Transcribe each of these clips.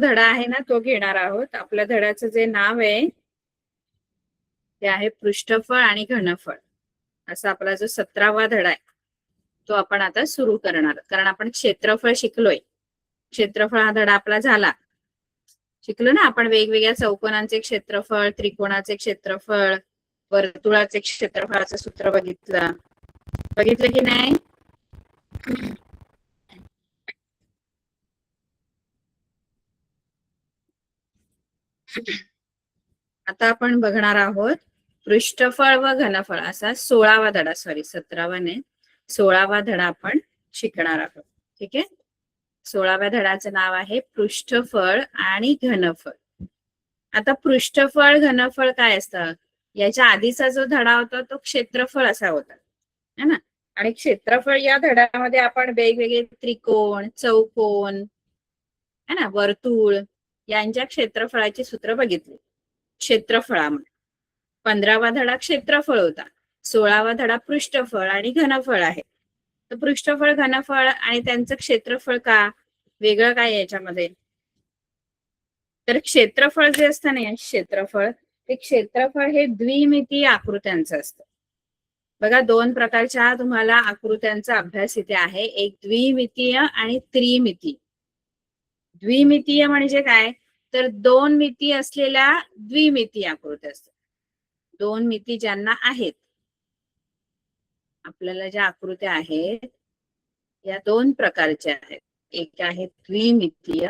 धडा आहे ना तो घेणार आहोत. आपल्या धड्याचं जे नाव आहे ते आहे पृष्ठफळ आणि घनफळ. असा आपला जो 17वा धडा आहे तो आपण आता सुरू करणार, कारण आपण क्षेत्रफळ शिकलोय. क्षेत्रफळ हा धडा आपला झाला. शिकलो ना आपण वेगवेगळ्या चौकोनांचे क्षेत्रफळ, त्रिकोणाचे क्षेत्रफळ, वर्तुळाचे क्षेत्रफळाचं सूत्र बघितलं की नाही? आता आपण बघणार आहोत पृष्ठफळ व घनफळ असा 16वा धडा, सॉरी 17वा नाही, 16वा धडा आपण शिकणार आहोत. ठीक आहे. 16व्या धड्याचं नाव आहे पृष्ठफळ आणि घनफळ. आता पृष्ठफळ घनफळ काय असतं? याच्या आधीचा जो धडा होता तो क्षेत्रफळ असा होता, है ना. आणि क्षेत्रफळ या धड्यामध्ये आपण वेगवेगळे त्रिकोण, चौकोन, है ना, वर्तुळ यांच्या क्षेत्रफळाची सूत्र बघितली क्षेत्रफळामध्ये. 15वा धडा क्षेत्रफळ होता. 16वा धडा पृष्ठफळ आणि घनफळ आहे. तर पृष्ठफळ, घनफळ आणि त्यांचं क्षेत्रफळ का वेगळं काय याच्यामध्ये? तर क्षेत्रफळ जे असतं ना, क्षेत्रफळ, ते क्षेत्रफळ हे द्विमितीय आकृत्यांचं असतं. बघा, दोन प्रकारच्या तुम्हाला आकृत्यांचा अभ्यास इथे आहे, एक द्विमितीय आणि त्रिमितीय. द्विमितीय म्हणजे काय? तर दोन मिती असलेल्या द्विमितीय आकृती असतात. दोन मिती ज्यांना आहेत, आपल्याला ज्या आकृत्या आहेत या दोन प्रकारच्या आहेत. एक आहे द्विमितीय,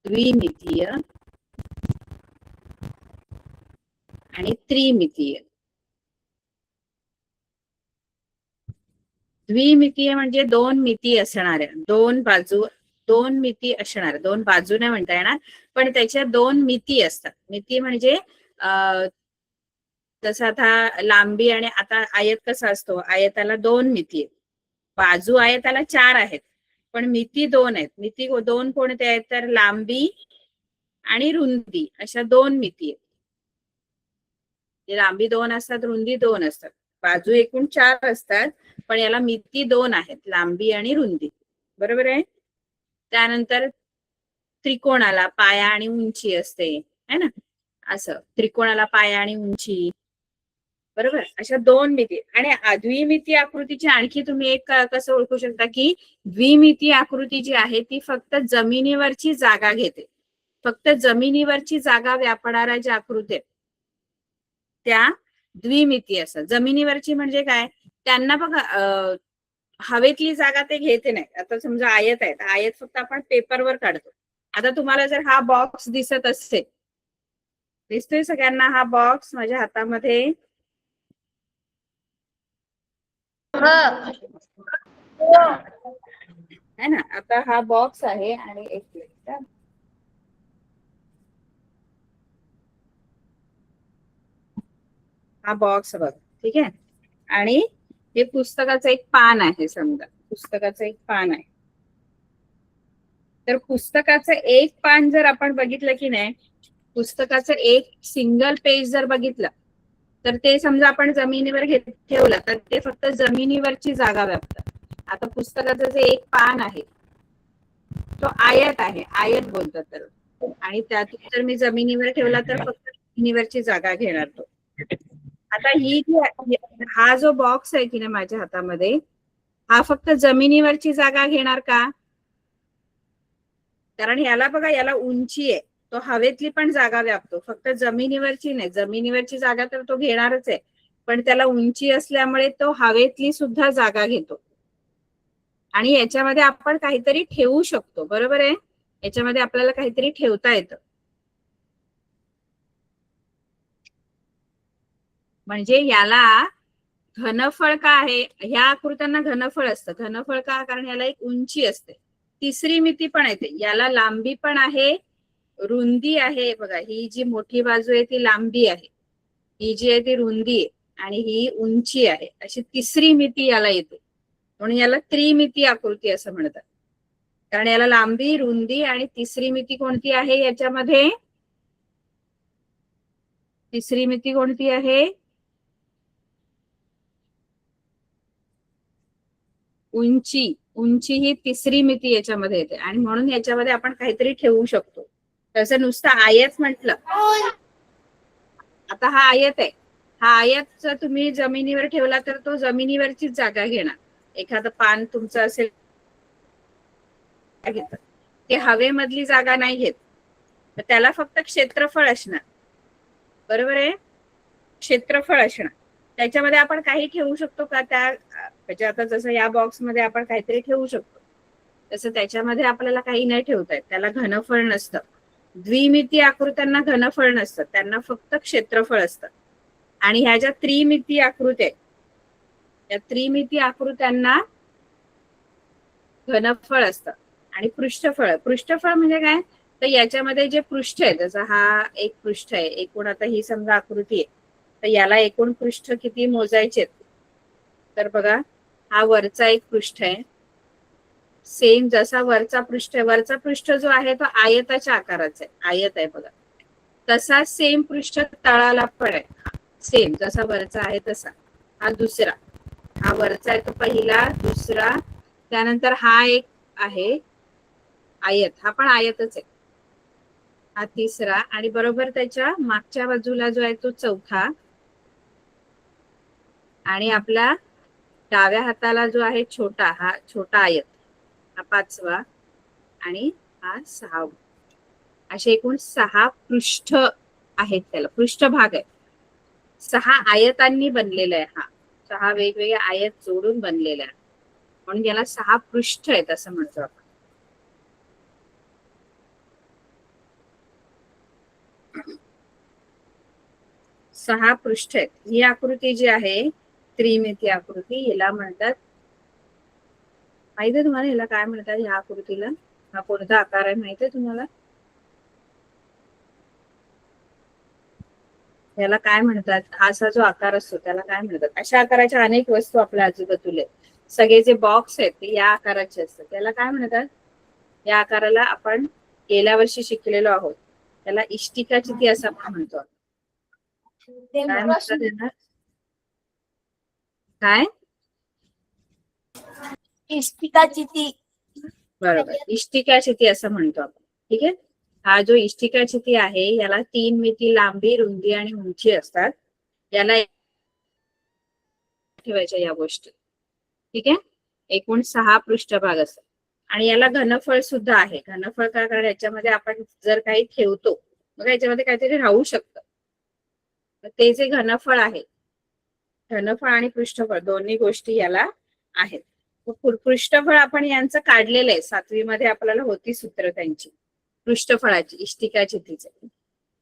द्विमितीय आणि त्रिमितीय. द्विमितीय म्हणजे दोन मिती असणाऱ्या, दोन बाजू, दोन मिती असणाऱ्या, दोन बाजू नाही म्हणता येणार, पण त्याच्या दोन मिती असतात. मिती म्हणजे जसं आता लांबी, आणि आता आयत कसा असतो, आयताला दोन मिती आहेत, बाजू आयताला चार आहेत, पण मिती दोन आहेत. मिती दोन कोणत्या आहेत? तर लांबी आणि रुंदी अशा दोन मिती आहेत. लांबी दोन असतात, रुंदी दोन असतात, बाजू एकूण चार असतात, पण याला मिती दोन आहेत, लांबी आणि रुंदी. बरोबर आहे. त्यानंतर त्रिकोणाला पाया आणि उंची असते, है ना. असं त्रिकोणाला पाया आणि उंची, बरोबर, अशा दोन मिती. आणि द्विमितीय आकृतीची आणखी तुम्ही एक कसं ओळखू शकता की द्विमितीय आकृती जी आहे ती फक्त जमिनीवरची जागा घेते. फक्त जमिनीवरची जागा व्यापणाऱ्या ज्या आकृती आहेत त्या द्विमितीय असतात. जमिनीवरची म्हणजे काय? त्यांना बघा हवेतली जागा ते घेते नाही. आता समजा आयत आहे, आयत फक्त आपण पेपरवर काढतो. आता तुम्हाला जर हा बॉक्स दिसत असेल, दिसतोय सगळ्यांना हा बॉक्स माझ्या हातामध्ये? है ना. आता हा बॉक्स आहे आणि एक मिनिट, हा बॉक्स बघ, ठीक आहे. आणि हे पुस्तकाचं एक पान आहे, समजा पुस्तकाचं एक पान आहे. तर पुस्तकाचं एक पान जर आपण बघितलं की नाही, पुस्तकाचं एक सिंगल पेज जर बघितलं तर ते समजा आपण जमिनीवर ठेवलं तर ते फक्त जमिनीवरची जागा व्यापतं. आता पुस्तकाचं जे एक पान आहे तो आयत आहे, आयत बोलतात तर, आणि त्यातून जर मी जमिनीवर ठेवला तर फक्त जमिनीवरची जागा घेणार तो. आता ही जी, हा जो बॉक्स आहे की नाही माझ्या हातामध्ये, हा फक्त जमिनीवरची जागा घेणार का? कारण याला बघा, याला उंची आहे, तो हवेतली पण जागा व्यापतो, फक्त जमिनीवरची नाही. जमिनीवरची जागा तर तो घेणारच आहे, पण त्याला उंची असल्यामुळे तो हवेतली सुद्धा जागा घेतो. आणि याच्यामध्ये आपण काहीतरी ठेवू शकतो, बरोबर आहे. याच्यामध्ये आपल्याला काहीतरी ठेवता येतं. म्हणजे याला घनफळ का आहे? ह्या आकृत्यांना घनफळ असतं. घनफळ का? कारण याला एक उंची असते, तिसरी मिती पण येते, याला लांबी पण आहे, रुंदी आहे. बघा, ही जी मोठी बाजू आहे ती लांबी आहे, ही जी आहे ती रुंदी आहे, आणि ही उंची आहे. अशी तिसरी मिती याला येते, म्हणून याला त्रिमिती आकृती असं म्हणतात. कारण याला लांबी, रुंदी आणि तिसरी मिती कोणती आहे याच्यामध्ये? तिसरी मिती कोणती आहे? उंची. उंची ही तिसरी मिती याच्यामध्ये येते आणि म्हणून याच्यामध्ये आपण काहीतरी ठेवू शकतो. तसं नुसतं आयत म्हटलं, आता हा आयत आहे, हा आयत जर तुम्ही जमिनीवर ठेवला तर तो जमिनीवरचीच जागा घेणार. एखादं पान तुमचं असेल घेत, ते हवेमधली जागा नाही घेत, तर त्याला फक्त क्षेत्रफळ असणार. बरोबर आहे, क्षेत्रफळ असणार. त्याच्यामध्ये आपण काही ठेवू शकतो का? त्या म्हणजे आता जसं या बॉक्स मध्ये आपण काहीतरी ठेवू शकतो, तसं त्याच्यामध्ये आपल्याला काही नाही ठेवता येत. त्याला घनफळ नसतं. द्विमिती आकृत्यांना घनफळ नसतं, त्यांना फक्त क्षेत्रफळ असतं. आणि ह्या ज्या त्रिमिती आकृत्या आहेत, या त्रिमिती आकृत्यांना घनफळ असतं. आणि पृष्ठफळ, पृष्ठफळ म्हणजे काय? तर याच्यामध्ये जे पृष्ठ आहे, जसं हा एक पृष्ठ आहे, एकूण आता ही समजा आकृती आहे, तर याला एकूण पृष्ठ किती मोजायचे? तर बघा, हा वरचा एक पृष्ठ आहे, सेम जसा वरचा पृष्ठ आहे, वरचा पृष्ठ जो आहे तो आयताच्या आकाराचा आहे, आयत आहे बघा, तसा सेम पृष्ठ तळाला पण आहे, सेम जसा वरचा आहे तसा. हा दुसरा, हा वरचा आहे तो पहिला, दुसरा, त्यानंतर हा एक आहे आयत, हा पण आयतच आहे, हा तिसरा, आणि बरोबर त्याच्या मागच्या बाजूला जो आहे तो चौथा, आणि आपला डाव्या हाताला जो आहे छोटा, हा छोटा आयत, हा पाचवा, आणि हा सहावा. असे एकूण 6 पृष्ठ आहेत, त्याला पृष्ठभाग आहे. 6 आयतांनी बनलेला आहे हा, 6 वेगवेगळे आयत जोडून बनलेला आहे, म्हणून याला 6 पृष्ठ आहेत असं म्हणतो आपण. सहा पृष्ठ आहेत. ही आकृती जी आहे त्रिमिती आकृती, याला म्हणतात, माहिती आहे तुम्हाला याला काय म्हणतात? या आकृतीला हा कोणता आकार आहे माहिती आहे तुम्हाला? याला काय म्हणतात? असा जो आकार असतो त्याला काय म्हणतात? अशा आकाराच्या अनेक वस्तू आपल्या आजूबाजूला आहेत. सगळे जे बॉक्स आहेत ते या आकाराचे असतात. त्याला काय म्हणतात? या आकाराला आपण गेल्या वर्षी शिकलेलो आहोत, त्याला इष्टिका चिती असं आपण म्हणतो. काय म्हणतात यांना? काय? इष्टिका चिती. बरोबर, इष्टिका चिती असं म्हणतो आपण. ठीक आहे. हा जो इष्टिका चिती आहे याला 3 मिती लांबी, रुंदी आणि उंची असतात. याला ठेवायच्या या गोष्टी. ठीक आहे. एकूण 6 पृष्ठभाग असतात आणि याला घनफळ सुद्धा आहे. घनफळ काय? कारण याच्यामध्ये आपण जर काही ठेवतो मग याच्यामध्ये काहीतरी राहू शकतं, ते जे घनफळ आहे, घनफळ आणि पृष्ठफळ दोन्ही गोष्टी याला आहेत. पृष्ठफळ आपण यांचं काढलेलं आहे, 7वी मध्ये आपल्याला होती सूत्र त्यांची पृष्ठफळाची, इष्टिका चितीचे.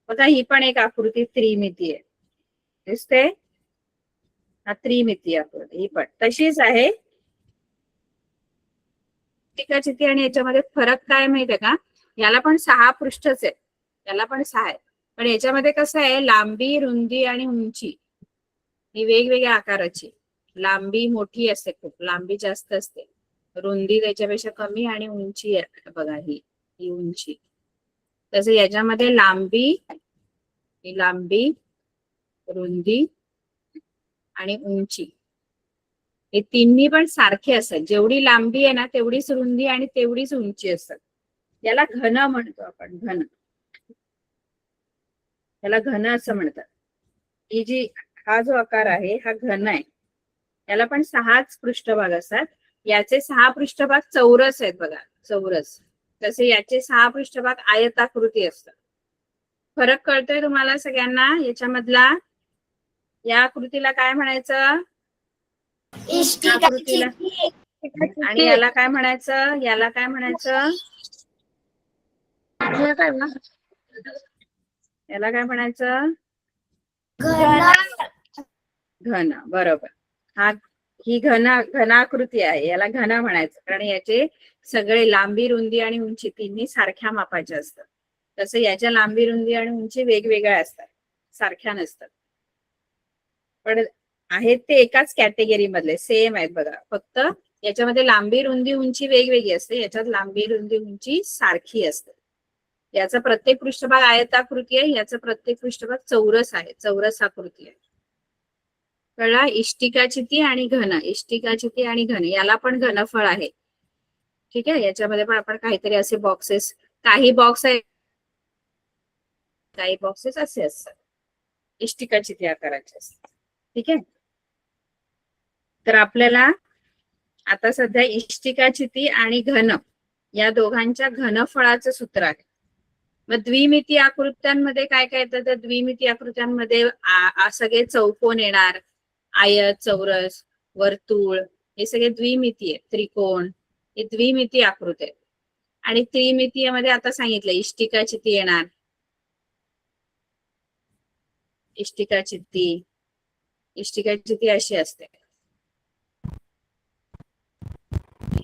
बघा, ही पण एक आकृती त्रिमिती आहे, दिसते? हा त्रिमिती आकृती, ही पण तशीच आहे. इष्टिका चिती आणि याच्यामध्ये फरक काय माहितीये का? याला पण 6 पृष्ठच आहे, याला पण 6 आहे, पण याच्यामध्ये कसं आहे, लांबी, रुंदी आणि उंची ही वेगवेगळ्या आकाराची. लांबी मोठी असते, खूप लांबी जास्त असते, रुंदी त्याच्यापेक्षा कमी, आणि उंची आहे बघा, ही उंची. तसं याच्यामध्ये लांबी, ही लांबी, रुंदी आणि उंची हे तिन्ही पण सारखे असतात. जेवढी लांबी आहे ना तेवढीच रुंदी आणि तेवढीच उंची असतात. याला घन म्हणतो आपण, घन. याला घन असं म्हणतात. ही जी हा जो आकार आहे हा घन आहे. याला पण 6च पृष्ठभाग असतात. याचे 6 पृष्ठभाग चौरस आहेत बघा, चौरस. तसे याचे 6 पृष्ठभाग आयताकृती असतात. फरक कळतोय तुम्हाला सगळ्यांना याच्यामधला? या आकृतीला काय म्हणायचं? इष्टिका आकृतीला. चिती. आणि याला काय म्हणायचं? याला काय म्हणायचं? याला काय म्हणायचं? घन. बरोबर. ही घनाकृती आहे, याला घन म्हणायचं, कारण याचे सगळे लांबी, रुंदी आणि उंची तिन्ही सारख्या मापाचे असतात. तसं याच्या लांबी, रुंदी आणि उंची वेगवेगळ्या असतात, सारख्या नसतात, पण आहेत ते एकाच कॅटेगरी मधले, सेम आहेत बघा. फक्त याच्यामध्ये लांबी, रुंदी, उंची वेगवेगळी असते, याच्यात लांबी, रुंदी, उंची सारखी असते. याचा प्रत्येक पृष्ठभाग आयताकृती आहे, याचा प्रत्येक पृष्ठभाग चौरस आहे, चौरस आकृती आहे. कळला? इष्टिका चिती आणि घन, इष्टिका चिती आणि घन, याला पण घनफळ आहे. ठीक आहे. याच्यामध्ये पण आपण काहीतरी असे बॉक्सेस, काही बॉक्स आहे, काही बॉक्सेस असे असतात, इष्टिकाचिती आकाराचे असतात. ठीक आहे. तर आपल्याला आता सध्या इष्टिकाचिती आणि घन या दोघांच्या घनफळाचं सूत्र आहे. मग द्विमिती आकृत्यांमध्ये काय काय येतं? तर द्विमिती आकृत्यांमध्ये सगळे चौकोन येणार, आयत, चौरस, वर्तुळ, हे सगळे द्विमिती आहे. त्रिकोण हे द्विमिती आकृती आहे. आणि त्रिमितीयमध्ये आता सांगितलं इष्टिकाचिती येणार. इष्टिकाचिती अशी असते.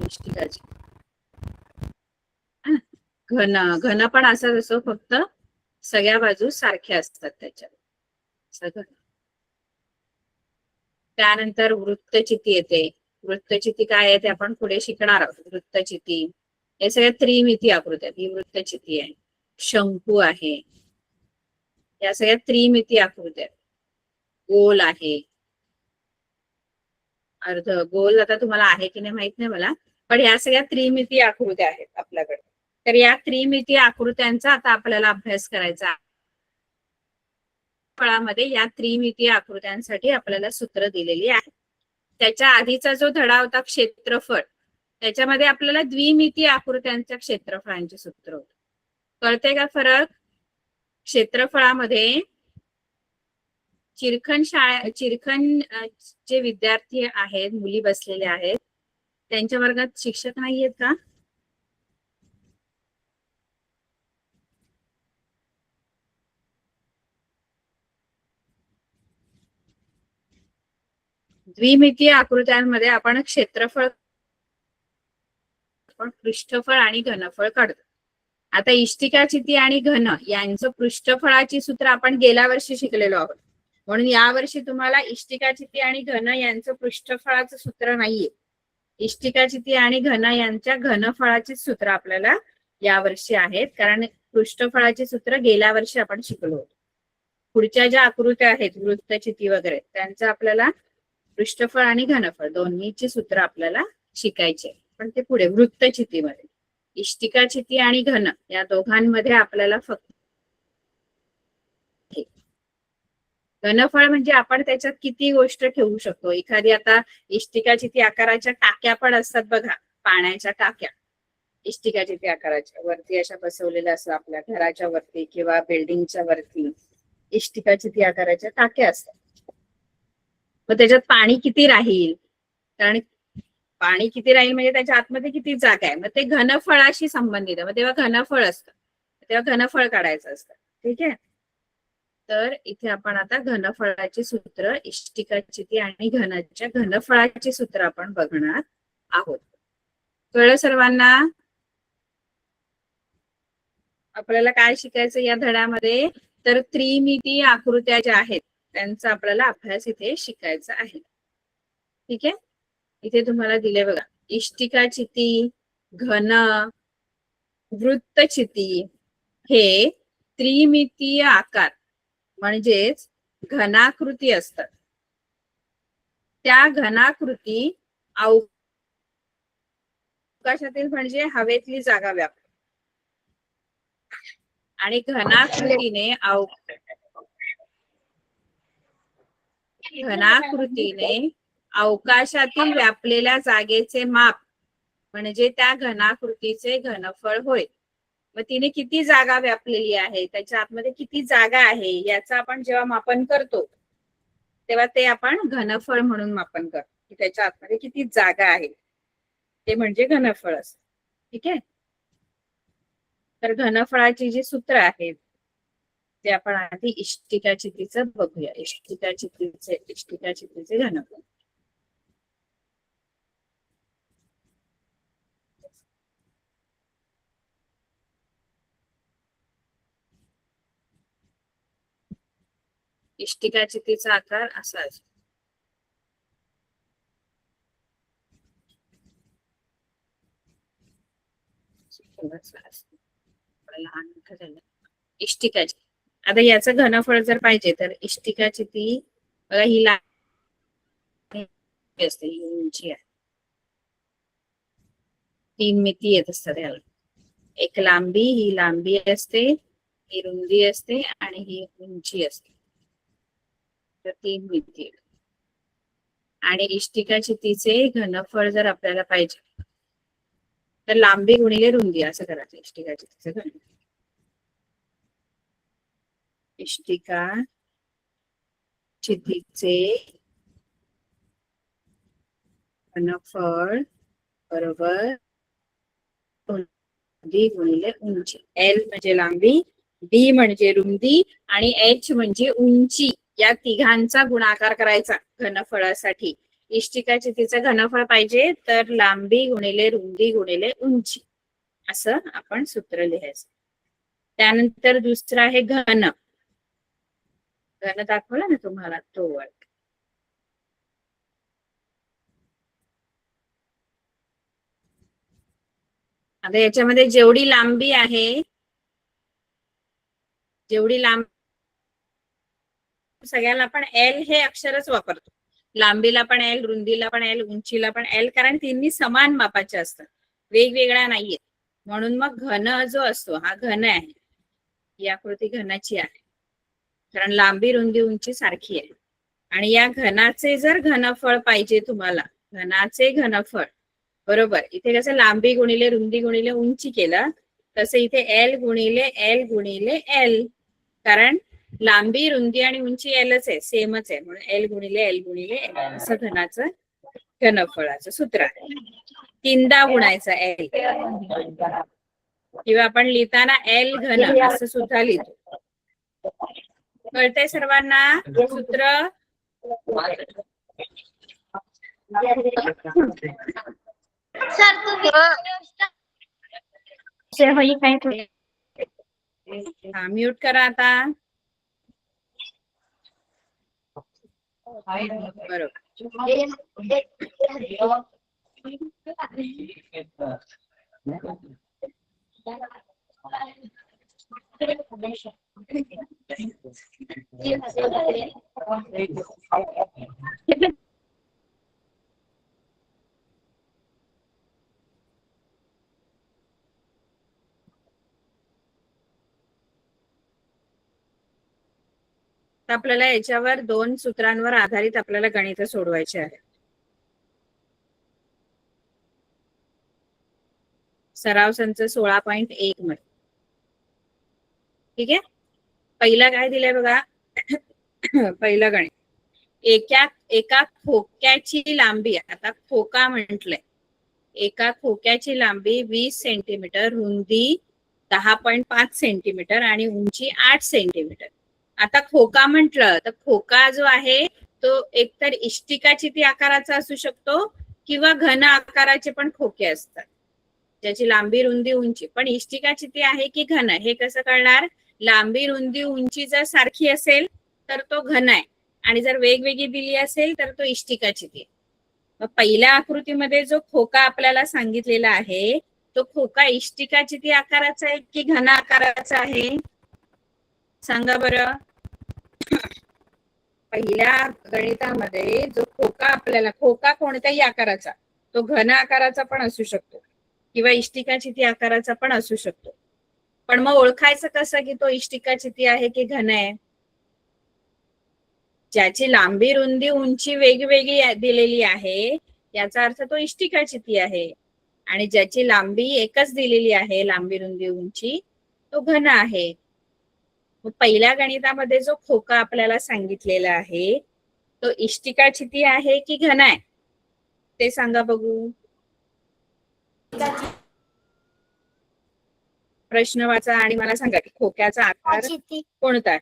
इष्टिकाचिती घन पण असाच असतो, फक्त सगळ्या बाजू सारख्या असतात त्याच्यात. सगळं. त्यानंतर वृत्तचिती येते. वृत्तचिती काय आहे ते आपण पुढे शिकणार आहोत. वृत्तचिती हे सगळ्या त्रिमिती आकृत्या. ही वृत्तचिती आहे. शंकू आहे, या सगळ्या त्रिमिती आकृत्या. गोल आहे, अर्ध गोल आता तुम्हाला आहे की नाही माहित नाही मला, पण या सगळ्या त्रिमिती आकृत्या आहेत आपल्याकडे. तर या त्रिमिती आकृत्यांचा आता आपल्याला अभ्यास करायचा आहे. फळामध्ये या त्रिमितीय आकृत्यांसाठी आपल्याला सूत्र दिलेली आहे. त्याच्या आधीचा जो धडा होता क्षेत्रफळ, त्याच्यामध्ये आपल्याला द्विमितीय आकृत्यांच्या क्षेत्रफळांचे सूत्र होते. कळते का फरक? क्षेत्रफळामध्ये चिरखन जे विद्यार्थी आहेत, मुली बसलेल्या आहेत, त्यांच्या वर्गात शिक्षक नाहीयेत का? द्विमितीय आकृत्यांमध्ये आपण क्षेत्रफळ, पृष्ठफळ आणि घनफळ काढतो. आता इष्टिकाचिती आणि घन यांचं पृष्ठफळाची सूत्र आपण गेल्या वर्षी शिकलेलो आहोत. म्हणून यावर्षी तुम्हाला इष्टिकाचिती आणि घन यांचं पृष्ठफळाचं सूत्र नाहीये. इष्टिकाचिती आणि घन यांच्या घनफळाची सूत्र आपल्याला यावर्षी आहेत, कारण पृष्ठफळाची सूत्र गेल्या वर्षी आपण शिकलो होतो. पुढच्या ज्या आकृत्या आहेत वृत्तचिती वगैरे, त्यांचं आपल्याला पृष्ठफळ आणि घनफळ दोन्हीची सूत्र आपल्याला शिकायचे. पण ते पुढे वृत्तचितीमध्ये. इष्टिकाचिती आणि घन या दोघांमध्ये आपल्याला फक्त घनफळ म्हणजे आपण त्याच्यात किती गोष्ट ठेवू शकतो. एखादी आता इष्टिकाचिती आकाराच्या टाक्या पण असतात बघा, पाण्याच्या टाक्या इष्टिकाचिती आकाराच्या वरती अशा बसवलेल्या असतात आपल्या घराच्या वरती किंवा बिल्डिंगच्या वरती. इष्टिकाचिती आकाराच्या टाक्या असतात. मग त्याच्यात पाणी किती राहील? कारण पाणी किती राहील म्हणजे त्याच्या आतमध्ये किती जागा आहे, मग ते घनफळाशी संबंधित आहे. मग तेव्हा घनफळ असतं, तेव्हा घनफळ काढायचं असतं. ठीक आहे. तर इथे आपण आता घनफळाचे सूत्र, इष्टिकाचिती आणि घनाच्या घनफळाचे सूत्र आपण बघणार आहोत. कळलं सर्वांना? आपल्याला काय शिकायचं या धड्यामध्ये? तर त्रिमितीय आकृत्या ज्या आहेत त्यांचा आपल्याला अभ्यास इथे शिकायचा आहे. ठीक आहे. इथे तुम्हाला दिले बघा, इष्टिकाचिती, घन, वृत्तचिती हे त्रिमितीय आकार म्हणजेच घनाकृती असतात. त्या घनाकृती अवकाशातील म्हणजे हवेतली जागा व्यापते आणि घनाकृतीने अवकाशातील व्यापलेल्या जागेचे माप म्हणजे त्या घनाकृतीचे घनफळ होय. मग तिने किती जागा व्यापलेली आहे, त्याच्या आतमध्ये किती जागा आहे याचं आपण जेव्हा मापन करतो तेव्हा ते आपण घनफळ म्हणून मापन करतो, की त्याच्या आतमध्ये किती जागा आहे ते म्हणजे घनफळ असतं. ठीक आहे. तर घनफळाची जी सूत्र आहेत ते आपण आधी इष्टिकाचितीचं बघूया. इष्टिकाचितीचे घनफळ. इष्टिकाचितीचा आकार असा असतो. इष्टिकाची आता याचं घनफळ जर पाहिजे तर इष्टिकाचिती बघा, ही लांबी असते, ही उंची आहे. तीन मिती येत असतात याला. एक लांबी, ही लांबी असते, ही रुंदी असते आणि ही उंची असते. तर तीन मिती. आणि इष्टिका चितीचे घनफळ जर आपल्याला पाहिजे तर लांबी गुणिले रुंदी असं करायचं. इष्टिका चितीचं घनफळ, इष्टिका चितीचे घनफळ बरोबर रुंदी गुणिले उंची. एल म्हणजे लांबी, बी म्हणजे रुंदी आणि एच म्हणजे उंची. या तिघांचा गुणाकार करायचा घनफळासाठी. इष्टिका चितीचं घनफळ पाहिजे तर लांबी गुणिले रुंदी गुणिले उंची असं आपण सूत्र लिहायचं. त्यानंतर दुसरं आहे घन. घन दाखवला ना तुम्हाला तो वर्ग. आता याच्यामध्ये जेवढी लांबी आहे, जेवढी लांब, सगळ्याला आपण एल हे अक्षरच वापरतो. लांबीला पण एल, रुंदीला पण एल, उंचीला पण एल, कारण तिन्ही समान मापाचे असतात, वेगवेगळ्या नाहीये. म्हणून मग घन जो असतो हा घन आहे. ही आकृती घनाची आहे कारण लांबी रुंदी उंची सारखी आहे. आणि या घनाचे जर घनफळ पाहिजे तुम्हाला, घनाचे घनफळ बरोबर, इथे कसं लांबी गुणिले रुंदी गुणिले उंची केलं, तसं इथे एल गुणिले एल गुणिले एल, कारण लांबी रुंदी आणि उंची एलच आहे, सेमच आहे, म्हणून एल गुणिले एल गुणिले एल असं घनाचं घनफळाचं सूत्र आहे. तीनदा गुणायचं एल, किंवा आपण लिहिताना एल घन असं सुद्धा लिहितो. कळतंय सर्वांना सूत्र? हा, म्यूट करा आता. बरोबर. आपल्याला याच्यावर दोन सूत्रांवर आधारित आपल्याला गणित सोडवायचे आहे. सराव संच 16.1 मध्ये. ठीक आहे, पहिला काय दिलंय बघा. पहिलं गणित, एका खोक्याची लांबी, आता खोका म्हटलंय, एका खोक्याची लांबी 20 सेंटीमीटर, रुंदी 10.5 सेंटीमीटर आणि उंची 8 सेंटीमीटर. आता खोका म्हटलं तर खोका जो आहे तो एकतर इष्टिका चिती आकाराचा असू शकतो किंवा घन आकाराचे पण खोके असतात ज्याची लांबी रुंदी उंची. पण इष्टिका चिती आहे की घन हे कसं कळणार? लांबी रुंदी उंची जर सारखी असेल तर तो घन आहे आणि जर वेगवेगळी दिली असेल तर तो इष्टिका चिती आहे. मग पहिल्या आकृतीमध्ये जो खोका आपल्याला सांगितलेला आहे तो खोका इष्टिका चिती आकाराचा आहे की घन आकाराचा आहे सांगा बरं. पहिल्या गणितामध्ये जो खोका आपल्याला, खोका कोणत्याही आकाराचा, तो घन आकाराचा पण असू शकतो किंवा इष्टिका चिती आकाराचा पण असू शकतो. पण मग ओळखायचं कसं की तो इष्टिका चिती आहे की घन आहे? ज्याची लांबी रुंदी उंची वेगवेगळी दिलेली आहे याचा अर्थ तो इष्टिका चिती आहे, आणि ज्याची लांबी एकच दिलेली आहे, लांबी रुंदी उंची, तो घन आहे. मग पहिल्या गणितामध्ये जो खोका आपल्याला सांगितलेला आहे तो इष्टिका चिती आहे की घन आहे ते सांगा बघू. प्रश्न वाचा आणि मला सांगा की खोक्याचा आकार कोणता?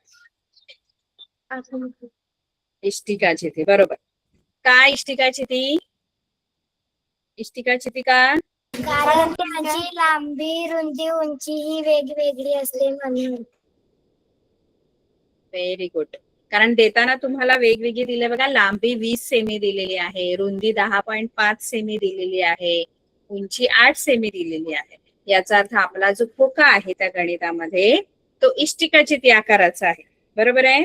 इष्टिका चिती, बरोबर. का इष्टिका चिती? इष्टिका चिती का? कारण त्याची लांबी रुंदी उंची ही वेगवेगळी असते म्हणून. Very good. कारण देताना तुम्हाला वेगवेगळी दिले बघा, लांबी 20 सेमी दिलेली आहे, रुंदी 10.5 सेमी दिलेली आहे, उंची 8 सेमी दिलेली आहे. याचा अर्थ आपला जो खोका आहे त्या गणितामध्ये तो इष्टिका चिती आकाराचा आहे, बरोबर आहे.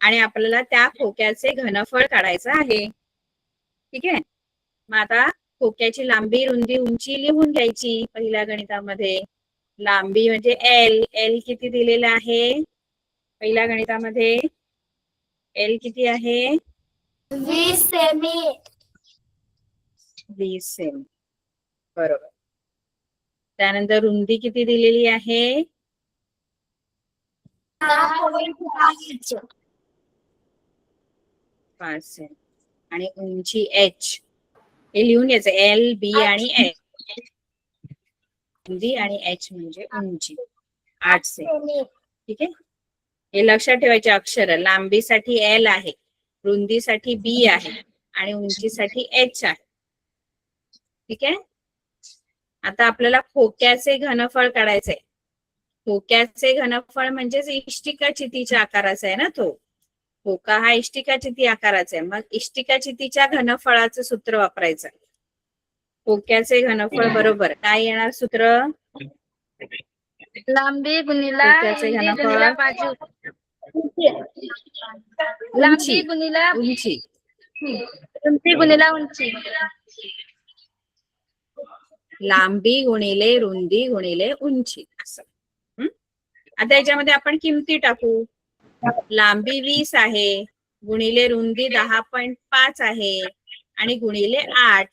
आणि आपल्याला त्या खोक्याचे घनफळ काढायचं आहे. ठीक आहे, मग आता खोक्याची लांबी रुंदी उंची लिहून घ्यायची पहिल्या गणितामध्ये. लांबी म्हणजे एल. एल किती दिलेला आहे पहिल्या गणितामध्ये? एल किती आहे? 20 सेमी. 20 सेमी. बरोबर. त्यानंतर रुंदी किती दिलेली आहे? 5 सेमी. आणि उंची एच. हे लिहून घ्यायचं एल, बी आणि एच. रुंदी आणि एच म्हणजे उंची 8 सेमी. ठीक आहे. हे लक्षात ठेवायचे अक्षर. लांबीसाठी एल आहे, रुंदीसाठी बी आहे आणि उंचीसाठी एच आहे. ठीक आहे. आता आपल्याला खोक्याचे घनफळ काढायचंय. खोक्याचे घनफळ म्हणजेच इष्टिका चितीच्या आकाराचा आहे ना तो. खोका हा इष्टिका चिती आकाराचा आहे. मग इष्टिका चितीच्या घनफळाचं सूत्र वापरायचं. खोक्याचे घनफळ बरोबर काय येणार सूत्र? लांबी गुणिला खोक्याचे घनफळ बाजू. उंची उंची उंची गुणिला उंची. लांबी गुणिले रुंदी गुणिले उंची असं. आता याच्यामध्ये आपण किमती टाकू. लांबी 20 आहे गुणिले रुंदी 10.5 आहे आणि गुणिले 8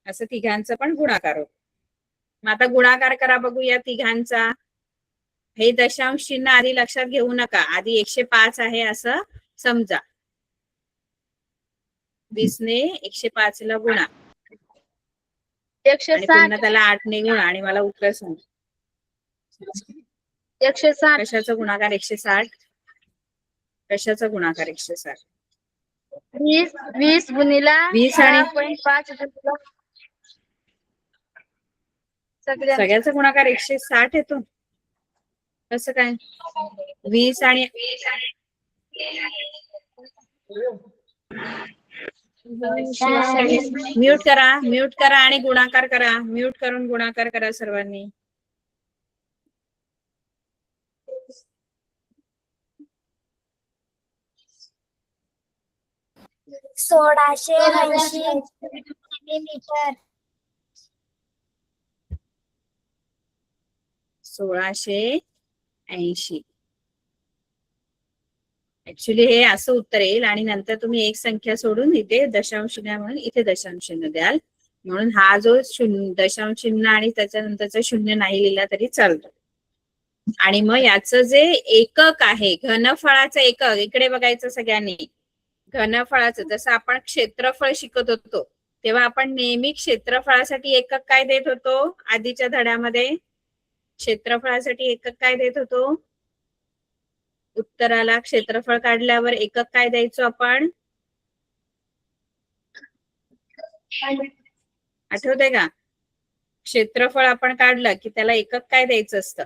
असं तिघांचं पण गुणाकार होतो. मग आता गुणाकार करा बघूया तिघांचा. हे दशांश चिन्ह आधी लक्षात घेऊ नका. आधी 105 आहे असं समजा. 20 ने 105 ला गुणा आणि पुन्हा त्याला 8 ने गुणा आणि मला उत्तर सांग. 160. कशाचा गुणाकार 160? कशाचा गुणाकार 160? 20 गुणिला 20 आणि 10.5 सगळ्याचा गुणाकार 160 येतो. कसं काय? 20 आणि म्यूट करा आणि गुणाकार करा. म्यूट करून गुणाकार करा सर्वांनी. सोळाशे 1680 ऍक्च्युली हे असं उत्तर येईल आणि नंतर तुम्ही एक संख्या सोडून इथे दशांश चिन्ह म्हणून इथे दशांश चिन्ह द्याल. म्हणून हा जो दशांश चिन्ह आणि त्याच्यानंतरचा शून्य नाही लिहिला तरी चालतो. आणि मग याचं जे एकक आहे घनफळाचं एकक इकडे बघायचं सगळ्यांनी. घनफळाचं जसं आपण क्षेत्रफळ शिकत होतो तेव्हा आपण नेहमी क्षेत्रफळासाठी एकक काय देत होतो? आधीच्या धड्यामध्ये क्षेत्रफळासाठी एकक काय देत होतो? उत्तराला क्षेत्रफळ काढल्यावर एकक काय द्यायचो आपण? आठवतंय का? क्षेत्रफळ आपण काढलं की त्याला एकक काय द्यायचं असतं?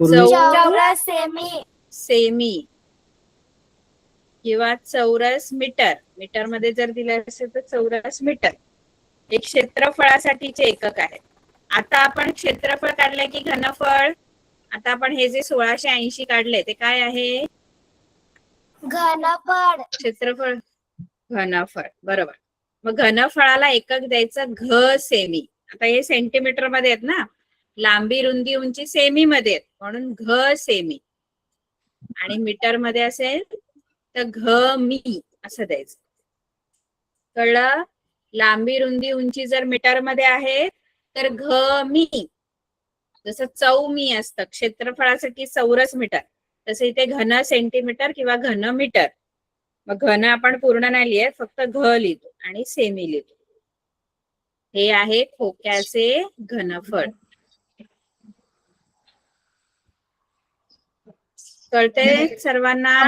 चौरस सेमी किंवा चौरस मीटर. मीटर मध्ये जर दिलं असेल तर चौरस मीटर. हे क्षेत्रफळासाठीचे एकक आहे. आता आपण क्षेत्रफळ काढलंय की घनफळ. आता आपण हे जे 1680 काढले ते काय आहे? घनफळ. क्षेत्रफळ घनफळ बरोबर. मग घनफळाला एकक द्यायचं घ सेमी. आता हे सेंटीमीटर मध्ये आहेत ना. लांबी रुंदी उंची सेमी मध्ये आहेत म्हणून घ सेमी. आणि मीटर मध्ये असेल तर घ मी असं द्यायचं. कळलं? लांबी रुंदी उंची जर मीटर मध्ये आहे तर घ मी. जसं चौमी असतं क्षेत्रफळासाठी चौरस मीटर तसं इथे घन सेंटीमीटर किंवा घन मीटर. मग घन आपण पूर्ण नाही लिहित फक्त घ लिहितो आणि सेमी लिहितो. हे आहे खोक्याचे घनफळ. कळते सर्वांना?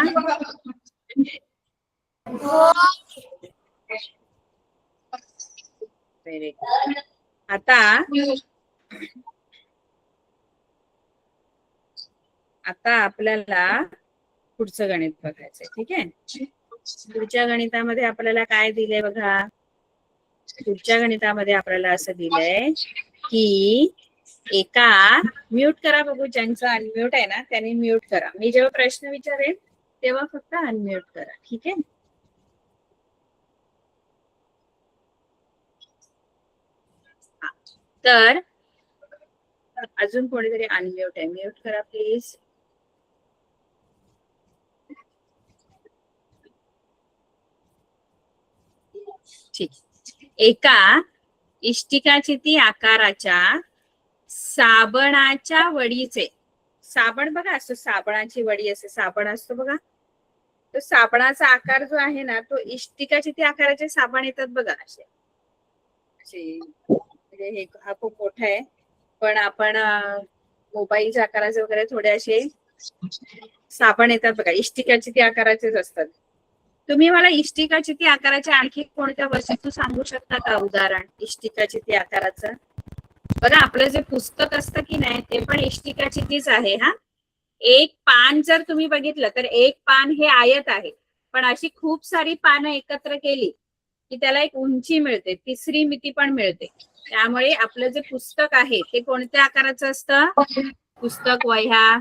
Very good. आता आपल्याला पुढचं गणित बघायचंय. ठीक आहे. पुढच्या गणितामध्ये आपल्याला काय दिलंय बघा. पुढच्या गणितामध्ये आपल्याला असं दिलंय की एका म्यूट करा बघू. ज्यांचं अनम्यूट आहे ना त्यांनी म्यूट करा. मी जेव्हा प्रश्न विचारेन तेव्हा फक्त अनम्यूट करा. ठीक आहे. तर अजून कोणीतरी अनम्यूट आहे, म्यूट करा प्लीज. ठीक. एका इष्टिकाचिती आकाराच्या साबणाच्या वडीचे, साबण बघा असतो, साबणाची वडी असते, साबण असतो बघा, तो साबणाचा आकार जो आहे ना तो इष्टिकाचिती आकाराचे साबण येतात बघा, असे असे म्हणजे हे हा खूप मोठा आहे, पण आपण मोबाईलच्या आकाराचे वगैरे थोडे असे साबण येतात बघा, इष्टिकाचिती आकाराचेच असतात. तुम्ही मला इष्टिकाचिती आकाराच्या आणखी कोणत्या वस्तू सांगू शकता का उदाहरण इष्टिकाचिती आकाराचं? बघा आपलं जे पुस्तक असतं की नाही ते पण इष्टिकाचितीच आहे. हा, एक पान जर तुम्ही बघितलं तर एक पान हे आयत आहे, पण अशी खूप सारी पानं एकत्र केली की त्याला एक उंची मिळते, तिसरी मिती पण मिळते. त्यामुळे आपलं जे पुस्तक आहे ते कोणत्या आकाराचं असतं? पुस्तक, वह्या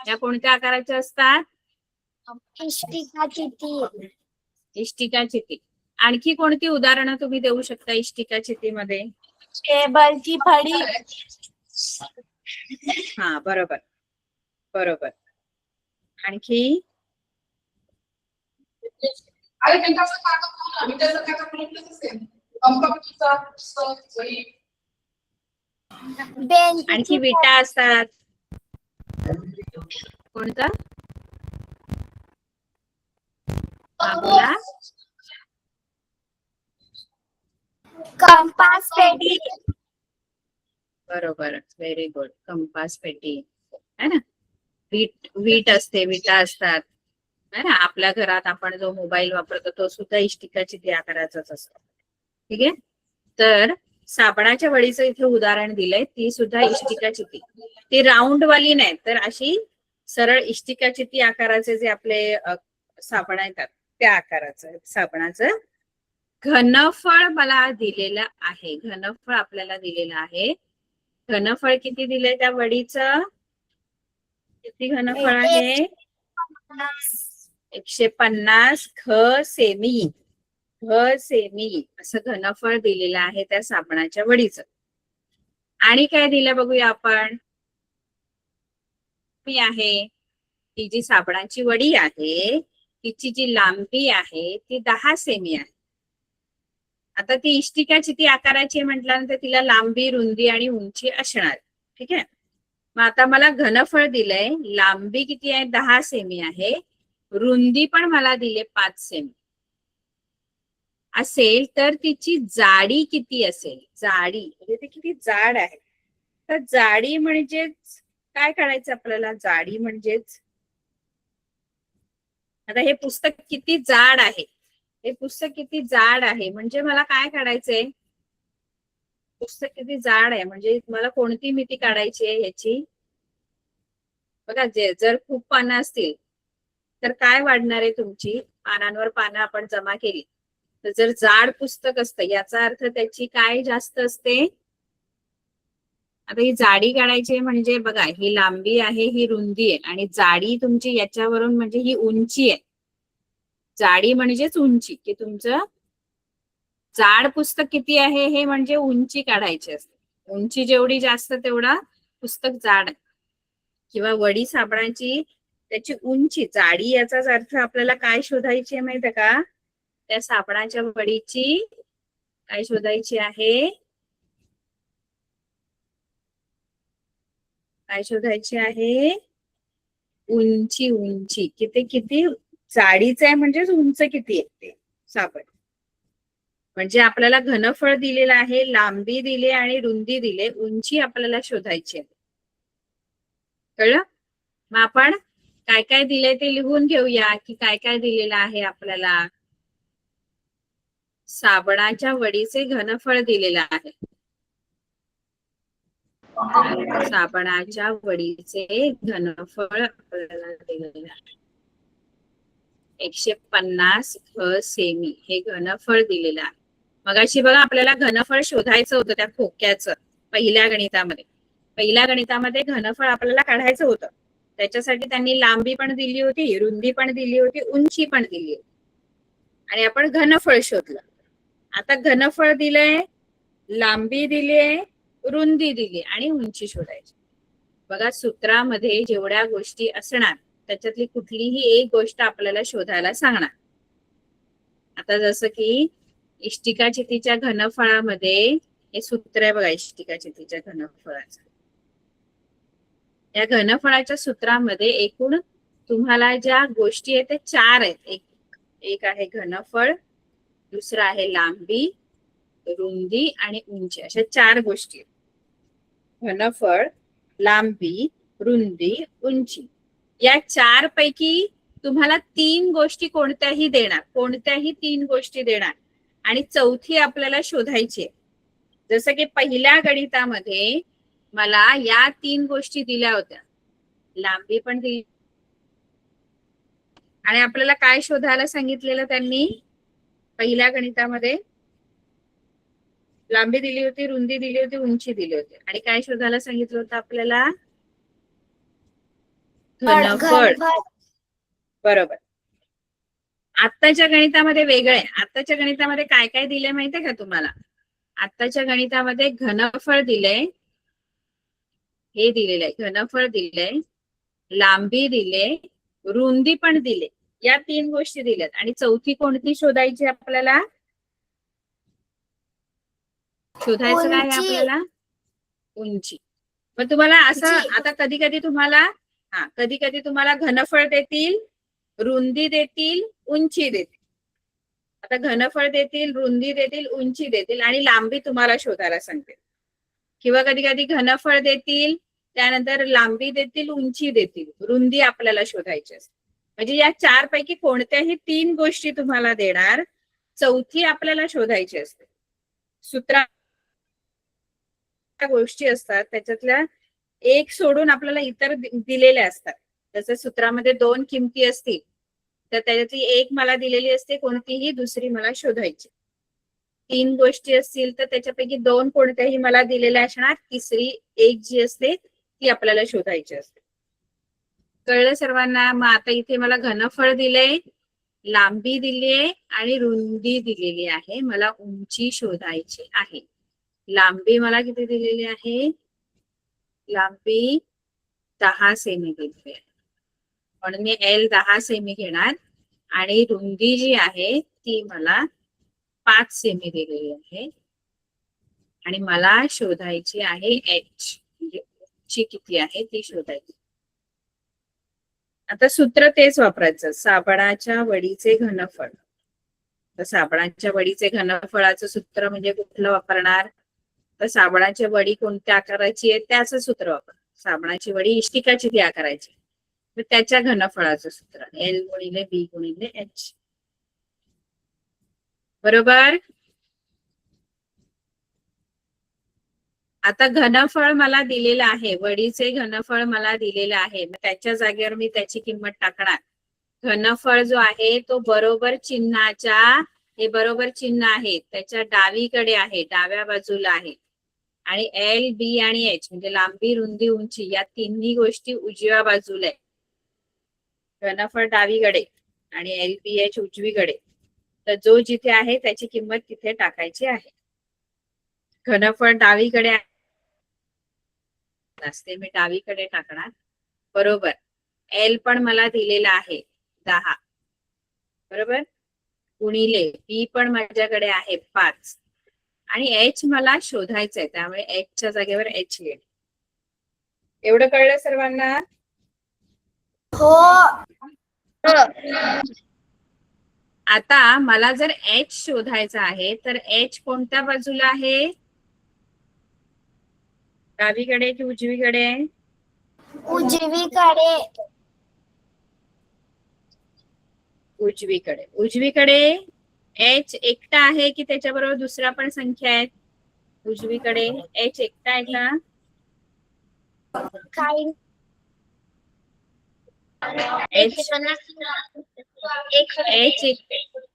या कोणत्या आकाराच्या असतात? इष्टिकाचिती. इष्टिकाचिती. आणखी कोणती उदाहरणं तुम्ही देऊ शकता इष्टिकाचितीमध्ये? टेबलची फळी. हा, बरोबर बरोबर. आणखी आणखी विटा असतात. कोणता? बोला. कंपास पेटी. बरोबर, व्हेरी गुड. कंपास पेटी है ना. वीट असते, विटा असतात है ना. आपल्या घरात आपण जो मोबाईल वापरतो तो सुद्धा इष्टिकाचिती आकाराचाच असतो. ठीक आहे. तर साबणाच्या वडीचं इथे उदाहरण दिलंय, ती सुद्धा इष्टिकाचिती. ती राऊंड वाली नाही, तर अशी सरळ इष्टिकाचिती आकाराचे जे आपले साबण येतात त्या आकाराचं साबणाचं घनफळ मला दिलेलं आहे. घनफळ आपल्याला दिलेलं आहे. घनफळ किती दिलंय त्या वडीचं? किती घनफळ आहे? 150 सेमी. सेमी असं घनफळ दिलेलं आहे त्या साबणाच्या वडीचं. आणि काय दिलं बघूया आपण. आहे ती जी साबणाची वडी आहे तिची जी लांबी आहे ती 10 सेमी आहे. आता ती इष्टिकाचिती आकाराची म्हटल्यानंतर तिला लांबी, रुंदी आणि उंची असणार. ठीक आहे. मग आता मला घनफळ दिलंय, लांबी किती आहे? 10 सेमी आहे, रुंदी पण मला दिले 5 सेमी असेल, तर तिची जाडी किती असेल? जाडी म्हणजे ती किती जाड आहे. तर जाडी म्हणजेच काय करायचं आपल्याला? जाडी म्हणजेच आता हे पुस्तक किती जाड आहे, हे पुस्तक किती जाड आहे म्हणजे मला काय काढायचंय? पुस्तक किती जाड आहे म्हणजे मला कोणती मिती काढायची आहे ह्याची? बघा, जर खूप पानं असतील तर काय वाढणार आहे तुमची? पानांवर पानं आपण जमा केली तर जर जाड पुस्तक असतं याचा अर्थ त्याची काय जास्त असते? आता ही जाडी काढायची म्हणजे बघा, ही लांबी आहे, ही रुंदी आहे, आणि जाडी तुमची याच्यावरून म्हणजे ही उंची आहे. जाडी म्हणजेच उंची, की तुमचं जाड पुस्तक किती आहे हे म्हणजे उंची काढायची असते. उंची जेवढी जास्त तेवढा पुस्तक जाड आहे. किंवा वडी साबणाची त्याची उंची, जाडी याचाच अर्थ आपल्याला काय शोधायची आहे माहिती का? त्या साबणाच्या वडीची काय शोधायची आहे? काय शोधायची आहे? उंची. उंची किती किती जाडीच आहे म्हणजेच उंच किती आहे ते साबण. म्हणजे आपल्याला घनफळ दिलेलं आहे, लांबी दिली आणि रुंदी दिले, उंची आपल्याला शोधायची आहे. कळलं? मग आपण काय काय दिलंय ते लिहून घेऊया की काय काय दिलेलं आहे आपल्याला. साबणाच्या वडीचे घनफळ दिलेलं आहे. साबणाच्या वडीचे घनफळ आपल्याला दिलेलं आहे 150 सेमी हे घनफळ दिलेलं आहे. मगाशी बघा आपल्याला घनफळ शोधायचं होतं त्या खोक्याचं पहिल्या गणितामध्ये. पहिल्या गणितामध्ये घनफळ आपल्याला काढायचं होतं, त्याच्यासाठी त्यांनी लांबी पण दिली होती, रुंदी पण दिली होती, उंची पण दिली होती, आणि आपण घनफळ शोधलं. आता घनफळ दिलंय, लांबी दिलीये, रुंदी दिली आणि उंची शोधायची. बघा सूत्रामध्ये जेवढ्या गोष्टी असणार त्याच्यातली कुठलीही एक गोष्ट आपल्याला शोधायला सांगणार. आता जसं की इष्टिका चितीच्या घनफळामध्ये हे सूत्र आहे बघा, इष्टिका चितीच्या घनफळाचं. या घनफळाच्या सूत्रामध्ये एकूण तुम्हाला ज्या गोष्टी आहेत त्या 4 आहेत. एक आहे घनफळ, दुसरा आहे लांबी, रुंदी आणि उंची, अशा 4 गोष्टी. घनफळ, लांबी, रुंदी, उंची, या 4 पैकी तुम्हाला 3 गोष्टी कोणत्याही 3 गोष्टी देणार आणि चौथी आपल्याला शोधायची आहे. जसं की पहिल्या गणितामध्ये मला या 3 गोष्टी दिल्या होत्या, लांबी पण दिली आणि आपल्याला काय शोधायला सांगितलेलं त्यांनी पहिल्या गणितामध्ये? लांबी दिली होती, रुंदी दिली होती, उंची दिली होती आणि काय शोधायला सांगितलं होतं आपल्याला? घनफळ. बरोबर. आत्ताच्या गणितामध्ये वेगळं आहे. आत्ताच्या गणितामध्ये काय काय दिलंय माहितीये का तुम्हाला? आत्ताच्या गणितामध्ये घनफळ दिलंय, हे दिलेलं आहे, घनफळ दिलंय, लांबी दिले, रुंदी पण दिले, या 3 गोष्टी दिल्यात आणि चौथी कोणती शोधायची आपल्याला? शोधायचं काय आहे आपल्याला? उंची. मग तुम्हाला असं आता कधी कधी तुम्हाला घनफळ देतील, रुंदी देतील, उंची देतील. आता घनफळ देतील, रुंदी देतील, उंची देतील आणि लांबी तुम्हाला शोधायला सांगतील. किंवा कधी कधी घनफळ देतील, त्यानंतर लांबी देतील, उंची देतील, रुंदी आपल्याला शोधायची असते. म्हणजे या 4 पैकी कोणत्याही 3 गोष्टी तुम्हाला देणार, चौथी आपल्याला शोधायची असते. सूत्रा गोष्टी असतात त्याच्यातल्या एक सोडून आपल्याला इतर दिलेल्या असतात. जसं सूत्रामध्ये 2 किमती असतील तर त्याच्यातली एक मला दिलेली असते कोणतीही, दुसरी मला शोधायची. 3 गोष्टी असतील तर त्याच्यापैकी 2 कोणत्याही मला दिलेल्या असणार, तिसरी एक जी असते ती आपल्याला शोधायची असते. कळलं सर्वांना? मग आता इथे मला घनफळ दिलंय, लांबी दिलीये आणि रुंदी दिलेली आहे, मला उंची शोधायची आहे. लांबी मला किती दिलेली आहे? लांबी 10 सेमी दिलेली आहे, म्हणून मी L 10 सेमी घेणार आणि रुंदी जी आहे ती मला 5 सेमी दिलेली आहे आणि मला शोधायची आहे H, म्हणजे उंची किती आहे ती शोधायची. आता सूत्र तेच वापरायचं, साबणाच्या वडीचे घनफळ. तर साबणाच्या वडीचे घनफळाचं सूत्र म्हणजे कुठलं वापरणार? तर साबणाची वडी कोणत्या आकाराची आहे त्याचं सूत्र वापर. साबणाची वडी इष्टिकाची ती आकाराची, तर त्याच्या घनफळाचं सूत्र L गुणिले B गुणिले H. बरोबर. आता घनफळ मला दिलेलं आहे, वडीचे घनफळ मला दिलेलं आहे, मग त्याच्या जागेवर मी त्याची किंमत टाकणार. घनफळ जो आहे तो बरोबर चिन्हाच्या, हे बरोबर चिन्ह आहे त्याच्या डावीकडे आहे, डाव्या बाजूला आहे आणि L, B आणि H म्हणजे लांबी, रुंदी, उंची या तिन्ही गोष्टी उजव्या बाजूला आहे. घनफळ डावीकडे आणि L, B, H उजवीकडे. तर जो जिथे आहे त्याची किंमत तिथे टाकायची आहे. घनफळ डावीकडे असते, मी डावीकडे टाकणार. बरोबर. L पण मला दिलेला आहे 10, बरोबर, गुणिले B पण माझ्याकडे आहे 5 आणि H मला शोधायचंय, त्यामुळे H च्या जागेवर H लिहिण. एवढं कळलं सर्वांना? हो. आता मला जर H शोधायचा आहे तर H कोणत्या बाजूला आहे? डावीकडे की उजवीकडे? उजवीकडे. उजवीकडे. उजवीकडे H एकटा आहे की त्याच्याबरोबर दुसरा पण संख्या आहेत? उजवीकडे H एकटा आहे का? काही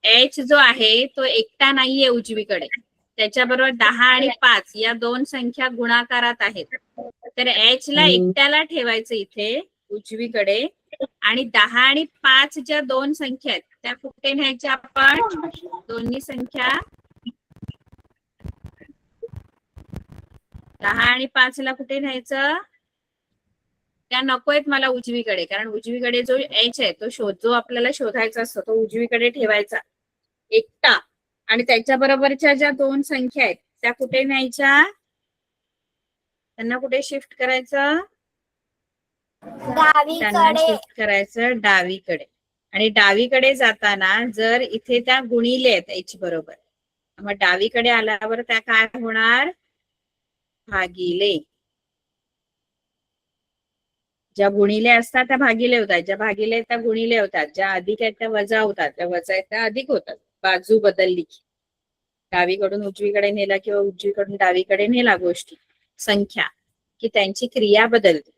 H जो आहे तो एकटा नाहीये उजवीकडे, त्याच्याबरोबर 10 आणि 5 या 2 संख्या गुणाकारात आहेत. तर H ला एकट्याला ठेवायचं इथे उजवीकडे आणि 10 आणि 5 ज्या 2 संख्या आहेत त्या कुठे न्यायच्या आपण? दोन्ही संख्या 10 आणि 5 ला कुठे न्यायचं? त्या नकोयत मला उजवीकडे, कारण उजवीकडे जो एच आहे तो जो आपल्याला शोधायचा असतो तो उजवीकडे ठेवायचा एकटा, आणि त्याच्या बरोबरच्या ज्या 2 संख्या आहेत त्या कुठे न्यायच्या? त्यांना कुठे शिफ्ट करायचं? त्यांना डावीकडे. शिफ्ट करायचं डावीकडे. आणि डावीकडे जाताना जर इथे त्या गुणिले आहेत एच बरोबर, मग डावीकडे आल्यावर त्या काय होणार? भागिले. ज्या गुणिले असतात त्या भागिले होतात, ज्या भागिले त्या गुणिले होतात, ज्या अधिक आहेत त्या वजा होतात, त्या वजा आहेत त्या अधिक होतात. बाजू बदलली की, डावीकडून उजवीकडे नेला किंवा उजवीकडून डावीकडे नेला गोष्टी संख्या, की त्यांची क्रिया बदलते.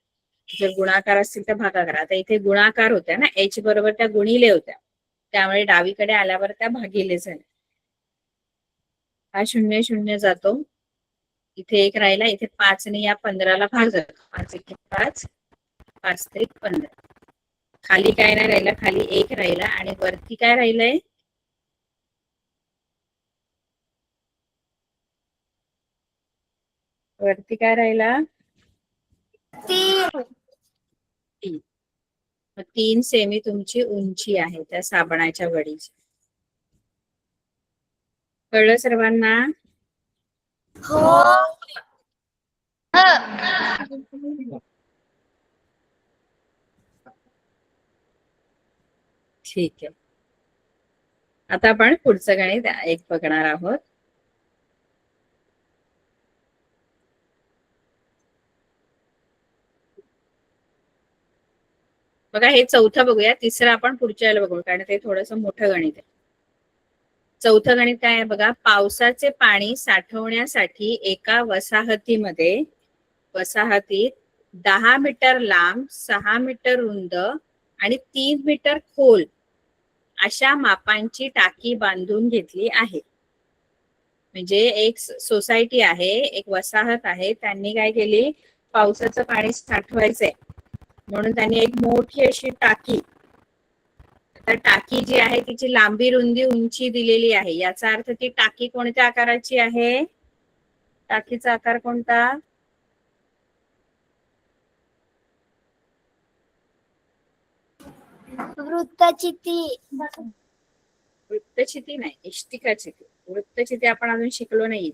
जर गुणाकार असतील तर भागाकार. आता इथे गुणाकार होत्या ना, एच बरोबर त्या गुणिले होत्या, त्यामुळे डावीकडे आल्यावर त्या भागिले झाल्या. हा 0 0 जातो, इथे 1 राहिला, इथे 5 ने या 15 ला भाग जातो. 5 1 5, 5 3 15. खाली काय नाही राहिला, खाली 1 राहिला, आणि वरती काय राहिलंय? वरती काय राहिला? 3. 3. 3 सेमी तुमची उंची आहे त्या साबणाच्या वडीची. कळलं सर्वांना? हो. ठीक आहे. आता आपण पुढचं गणित एक बघणार आहोत. बघा, हे चौथं बघूया, तिसरं आपण पुढच्या वेळेला बघू, कारण ते थोडस मोठं गणित आहे. चौथं गणित काय आहे बघा. पावसाचे पाणी साठवण्यासाठी एका वसाहतीत 10 मीटर लांब, 6 मीटर रुंद आणि 3 मीटर खोल अशा मापांची टाकी बांधून घेतली आहे. म्हणजे एक सोसायटी आहे, एक वसाहत आहे, त्यांनी काय केली, पावसाचं पाणी साठवायचंय म्हणून त्यांनी एक मोठी अशी टाकी, तर टाकी जी आहे तिची लांबी रुंदी उंची दिलेली आहे. याचा अर्थ ती टाकी कोणत्या आकाराची आहे? टाकीचा आकार कोणता? वृत्तचिती. वृत्तचिती नाही, इष्टिकाचिती. वृत्तचिती आपण अजून शिकलो नाही.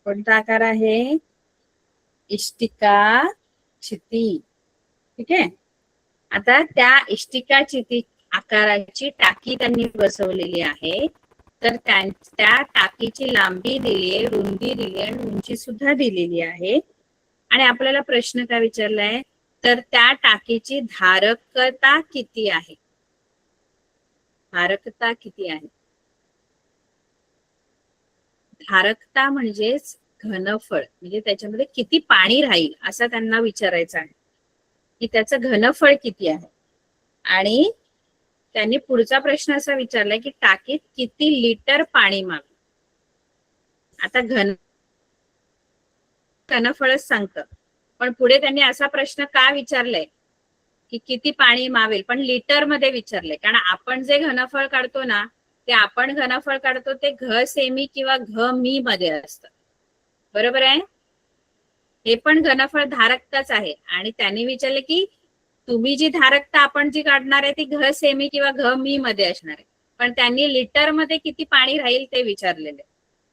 कोणता आकार आहे? इष्टिका चिती. ठीक आहे. आता त्या इष्टिका चिती आकाराची टाकी त्यांनी बसवलेली आहे. तर त्या टाकीची लांबी दिली आहे, रुंदी दिली आहे, आणि उंची सुद्धा दिलेली आहे. आणि आपल्याला प्रश्न काय विचारलाय, तर त्या टाकीची धारकता किती आहे? धारकता किती आहे? धारकता म्हणजेच घनफळ, म्हणजे त्याच्यामध्ये किती पाणी राहील असं त्यांना विचारायचं आहे, की त्याचं घनफळ किती आहे. आणि त्यांनी पुढचा प्रश्न असा विचारलाय की टाकीत किती लिटर पाणी मावेल. आता घनफळच सांगतं, पण पुढे त्यांनी असा प्रश्न का विचारलाय की किती पाणी मावेल, पण लिटर मध्ये विचारलंय. कारण आपण जे घनफळ काढतो ना, ते आपण घनफळ काढतो ते घ सेमी किंवा घ मी मध्ये असतं. बरोबर आहे? हे पण घनफळ धारकताच आहे. आणि त्यांनी विचारले की तुम्ही जी धारकता आपण जी काढणार आहे ती घ सेमी किंवा घ मी मध्ये असणार आहे, पण त्यांनी लिटर मध्ये किती पाणी राहील ते विचारलेले.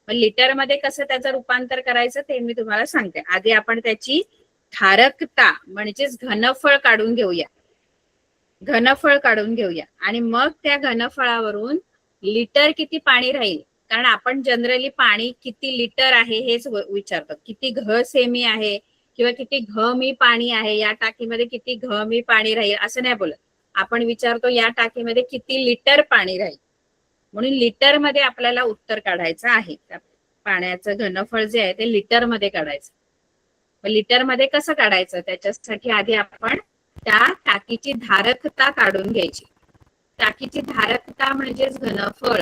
मग लिटर मध्ये कसं त्याचं रूपांतर करायचं ते मी तुम्हाला सांगते. आधी आपण त्याची धारकता म्हणजेच घनफळ काढून घेऊया. घनफळ काढून घेऊया आणि मग त्या घनफळावरून लिटर किती पाणी राहील, कारण आपण जनरली पाणी किती लिटर आहे हेच विचारतो. किती घ सेमी आहे किंवा किती घ मी पाणी आहे, या टाकीमध्ये किती घ मी पाणी राहील असं नाही बोलत. आपण विचारतो या टाकीमध्ये किती लिटर पाणी राहील. म्हणून लिटर मध्ये आपल्याला उत्तर काढायचं आहे. पाण्याचं घनफळ जे आहे ते लिटर मध्ये काढायचं. लिटर मध्ये कसं काढायचं, त्याच्यासाठी आधी आपण त्या टाकीची धारकता काढून घ्यायची. टाकीची धारकता म्हणजेच घनफळ.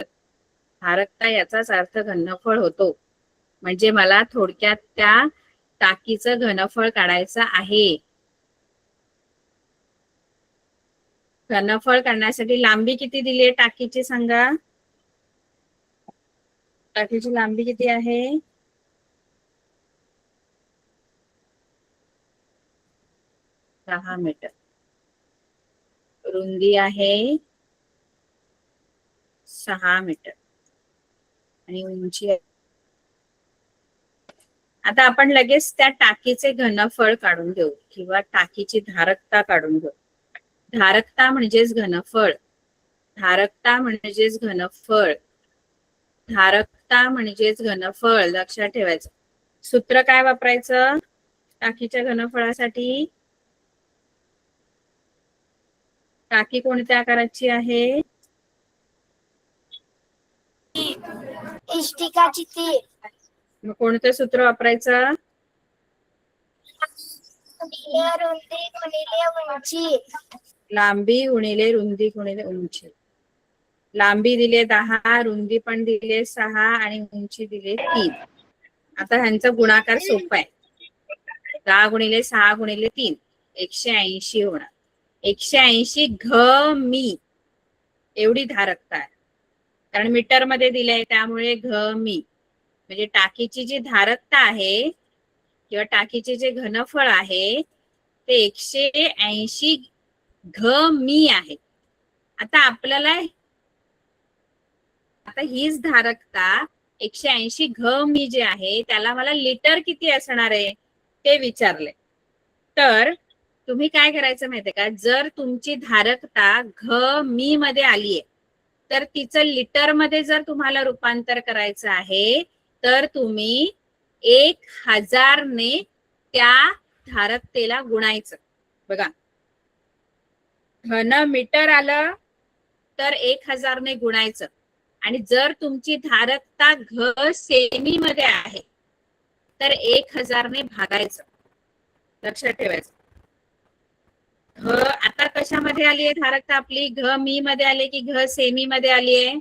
धारकता याचाच अर्थ घनफळ होतो. म्हणजे मला थोडक्यात त्या टाकीचं घनफळ काढायचं आहे. घनफळ काढण्यासाठी लांबी किती दिली आहे टाकीची सांगा. टाकीची लांबी किती आहे? 6 मीटर. रुंदी आहे 6 मीटर आणि उंची आहे. आता आपण लगेच त्या टाकीचे घनफळ काढून घेऊ किंवा टाकीची धारकता काढून घेऊ. धारकता म्हणजेच घनफळ. धारकता म्हणजेच घनफळ. धारकता म्हणजेच घनफळ. लक्षात ठेवायचं. सूत्र काय वापरायचं टाकीच्या घनफळासाठी? टाकी कोणत्या आकाराची आहे? इष्टिकाची ती. मग कोणतं सूत्र वापरायचं? रुंदी गुणिले उंची. लांबी गुणिले रुंदी गुणिले उंची. लांबी दिले 10, रुंदी पण दिले 6 आणि उंची दिले 3. आता ह्यांचा गुणाकार सोपा आहे. 10 गुणिले 6 गुणिले 3 180 होणार. 180 घ मी एवढी धारकता आहे. कारण मीटर मध्ये दिलंय त्यामुळे घ मी. म्हणजे टाकीची जी धारकता आहे किंवा टाकीचे जे घनफळ आहे ते 180 घ मी आहे. आता आपल्याला आता हीच धारकता 180 घ मी जे आहे त्याला मला लिटर किती असणार आहे ते विचारले. तर तुम्ही काय करायचं माहितीये का? जर तुमची धारकता घ मी मध्ये आलीये तर तिचं लिटर मध्ये जर तुम्हाला रूपांतर करायचं आहे तर तुम्ही 1000 ने त्या धारकतेला गुणायचं. बघा, घन मीटर आलं तर 1000 ने गुणायचं. आणि जर तुमची धारकता घ सेमी मध्ये आहे तर 1000 ने भागायचं. लक्षात ठेवायचं. घ आता कशामध्ये आली आहे धारकता आपली? घ मी मध्ये आली की घ सेमी मध्ये आली आहे?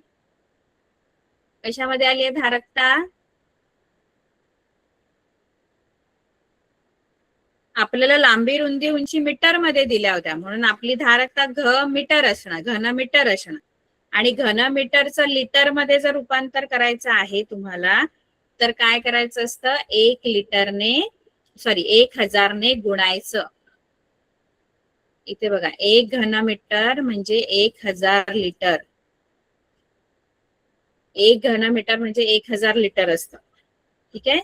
कशामध्ये आली आहे धारकता? आपल्याला लांबी रुंदी उंची मीटर मध्ये दिल्या होत्या म्हणून आपली धारकता घ मीटर असणार, घन मीटर असणार. आणि घन मीटरचं लिटर मध्ये जर रूपांतर करायचं आहे तुम्हाला तर काय करायचं असतं? 1000 ने गुणायचं. इथे बघा 1 घन मीटर म्हणजे 1000 लिटर. 1 घन मीटर म्हणजे 1000 लिटर असतं. ठीक आहे,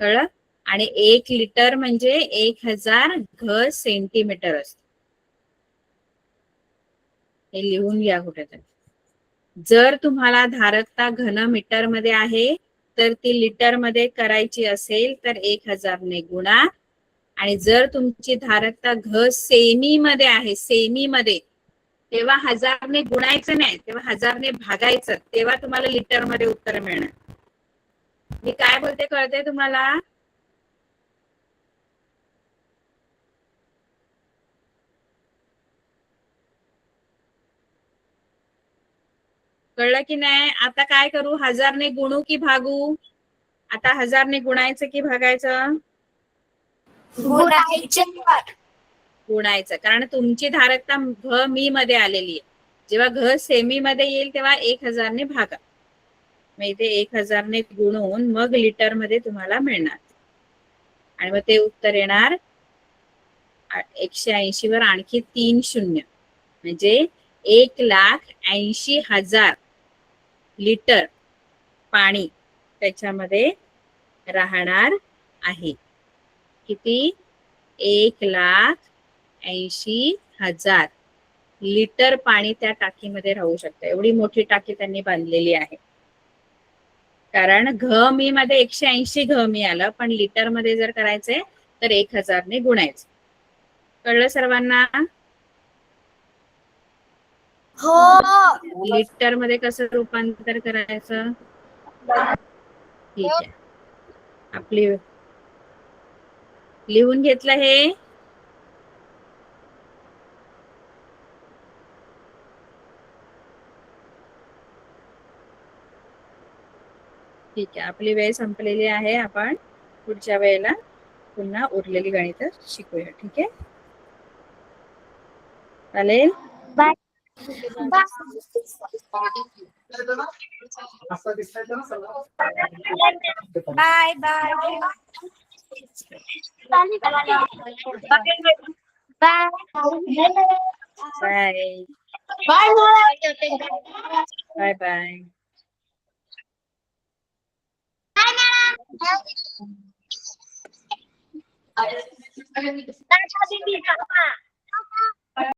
कळलं? आणि 1 लिटर म्हणजे 1000 घ सेंटीमीटर असत. हे लिहून घ्या कुठेतरी. जर तुम्हाला धारकता घन मीटर मध्ये आहे तर ती लिटर मध्ये करायची असेल तर 1000 ने गुणा. आणि जर तुमची धारकता घ सेमी मध्ये आहे, सेमी मध्ये, तेव्हा 1000 ने गुणायचं नाही, तेव्हा 1000 ने भागायचं. तेव्हा तुम्हाला लिटर मध्ये उत्तर मिळणार. मी काय बोलते कळते तुम्हाला? कळलं की नाही? आता काय करू? 1000 ने गुणू की भागू? आता 1000 ने गुणायचं की भागायचं? गुणायचं. कारण तुमची धारकता घ मी मध्ये आलेली आहे. जेव्हा घ सेमी मध्ये येईल तेव्हा 1000 ने भागा. मग इथे 1000 ने गुणून मग लिटर मध्ये तुम्हाला मिळणार. आणि मग ते उत्तर येणार 180 वर आणखी 3 शून्य म्हणजे 1,80,000 लिटर पाणी त्याच्यामध्ये राहणार आहे. किती? 1,80,000 लिटर पाणी त्या टाकीमध्ये राहू शकतं. एवढी मोठी टाकी त्यांनी बांधलेली आहे. कारण घ मी मध्ये 180 घ मी आलं, पण लिटर मध्ये जर करायचंय तर 1000 ने गुणायचं. कळलं सर्वांना? हो. लिटर मध्ये कसं रूपांतर करायचं? ठीक आहे, आपली लिहून घेतलं हे. ठीक आहे, आपली वेळ संपलेली आहे. आपण पुढच्या वेळेला पुन्हा उरलेली गणितं शिकूया. ठीक आहे, चालेल? Bye bye. Bye bye bye. Bye